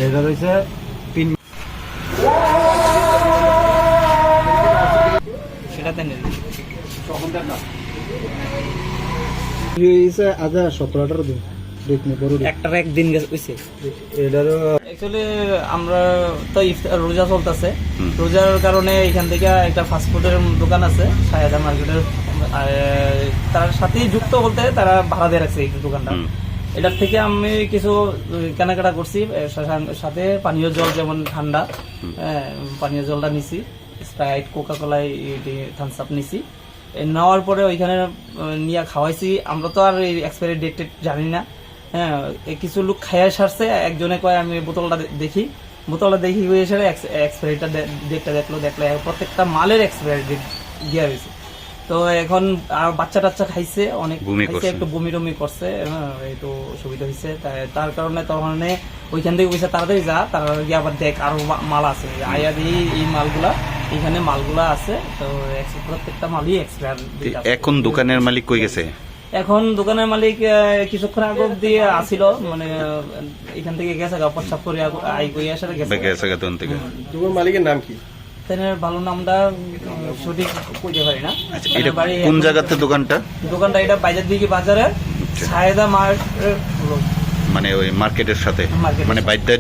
এটা রয়েছে পিন সেটাতে নেই আজ 17-18 দিন একটার একদিন গেছে। এটারও অ্যাকচুয়ালি আমরা তো রোজা চলতেছে, রোজার কারণে এখান থেকে একটা ফাস্টফুডের দোকান আছে সাহেদা মার্কেটের, তার সাথেই যুক্ত বলতে তারা ভাড়া দিয়ে রাখছে এই দোকানটা। এটার থেকে আমি কিছু কেনাকাটা করছি, সাথে পানীয় জল যেমন ঠান্ডা পানীয় জলটা নিছি, স্প্রাইট, কোকা-কোলা, থামস আপ নিছি। নেওয়ার পরে ওইখানে নিয়ে খাওয়াইছি। আমরা তো আর এই এক্সপায়ারি ডেট জানি না, হ্যাঁ। কিছু লোক খাইয়া সারছে, একজনে কয় আমি বোতলটা দেখি হয়ে এসে এক্সপায়ারিটা ডেটটা দেখলে প্রত্যেকটা মালের এক্সপায়ারি ডেট দেওয়া হয়েছে। তো এখন আর বাচ্চা টাচ্চা খাইছে, অনেক খাইছে, একটু বমি টমি করছে, এই তো অসুবিধা হয়েছে। তার কারণে তখন ওইখান থেকে বলছে তাড়াতাড়ি যা, তারা গিয়ে আবার দেখ আরো মাল আছে, আয়া দিয়ে এই মালগুলা এখানে মালগুলা আছে। তো প্রত্যেকটা মালই এক্সপায়ার। এখন দোকানের মালিক কই গেছে? এখন দোকানের মালিক কিছুক্ষণ আগে দিয়ে আসিল, মানে এখান থেকে গেছে প্রস্তাব করে আই কই আসলে গেছে। দোকান মালিকের নাম কি? ভালো নামটা সঠিক কইতে পারি না। এটা কোন জায়গাতে দোকানটা? এটা বাজার দিকে বাজারে সাহেদা মার্কেট, মানে ওই মার্কেটের সাথে, মানে বাইরে